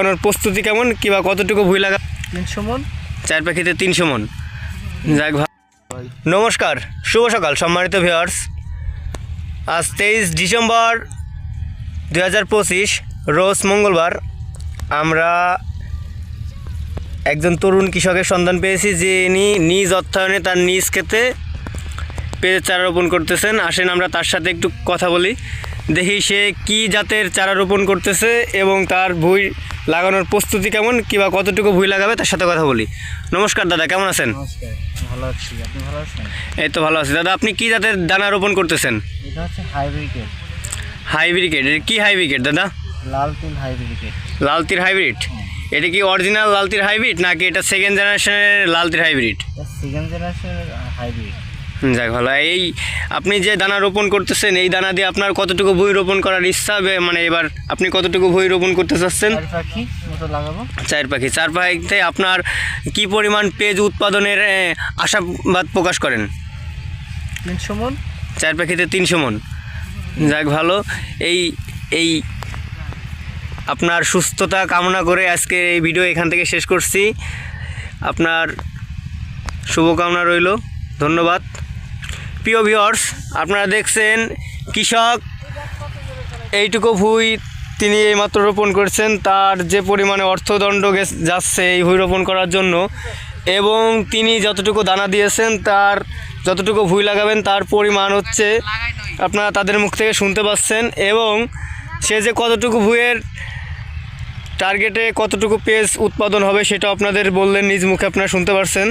লাগানোর প্রস্তুতি কেমন কিংবা কতটুকু ভুঁই লাগা? 300 মন। চার প্যাকেটে 300 মন। যাক ভাই, নমস্কার, শুভ সকাল সম্মানিত ভিউয়ার্স। আজ 23 ডিসেম্বর 2025 রোজ মঙ্গলবার। আমরা একজন তরুণ কৃষকের সন্ধান পেয়েছি যে ইনি নিজ অর্থায়নে তার নিজ ক্ষেতে পেঁয়াজের চারা রোপণ করতেছেন। আসেন আমরা তার সাথে একটু কথা বলি, দেখি সে কি জাতের চারা রোপণ করতেছে এবং তার ভুঁই লাগানোর প্রস্তুতি কেমন কিংবা কতটুকু ভুঁই লাগাবে তার সাথে কথা বলি। নমস্কার দাদা, কেমন আছেন? নমস্কার, ভালো আছি। আপনি ভালো আছেন? এই তো ভালো আছি দাদা। আপনি কি জাতের দানা রোপণ করতেছেন? এটা হচ্ছে হাইব্রিড। হাইব্রিড। এটা কি হাইব্রিড দাদা? লাল তিল হাইব্রিড। লাল তিল হাইব্রিড। এটা কি অরিজিনাল লাল তিল হাইব্রিড নাকি এটা সেকেন্ড জেনারেশনের লাল তিল হাইব্রিড? সেকেন্ড জেনারেশনের হাইব্রিড। যাক ভালো। এই আপনি যে দানা রোপণ করতেছেন এই দানা দিয়ে আপনার কতটুকু ভুঁই রোপণ করার ইচ্ছা হবে? মানে এবার আপনি কতটুকু ভুঁই রোপণ করতে চাচ্ছেন? চার পাখি মতো লাগাবো। চার পাখিতে আপনার কি পরিমাণ পেঁয়াজ উৎপাদনের আশাবাদ প্রকাশ করেন? 300 মন। চার পাখিতে 300 মন। যাক ভালো। এই আপনার সুস্থতা কামনা করে আজকে এই ভিডিও এখান থেকে শেষ করছি। আপনার শুভকামনা রইল, ধন্যবাদ। প্রিয় ভিউয়ার্স, আপনারা দেখছেন কৃষক এইটুকু ভুঁই তিনি এইমাত্র রোপণ করেছেন। তার যে পরিমাণে অর্থদণ্ড যাচ্ছে এই ভুঁই রোপণ করার জন্য, এবং তিনি যতটুকু দানা দিয়েছেন তার যতটুকু ভুঁই লাগাবেন তার পরিমাণ হচ্ছে আপনারা তাদের মুখ থেকে শুনতে পাচ্ছেন, এবং সে যে কতটুকু ভুঁইয়ের টার্গেটে কতটুকু পেঁয়াজ উৎপাদন হবে সেটা আপনাদের বললেন, নিজ মুখে আপনারা শুনতে পাচ্ছেন।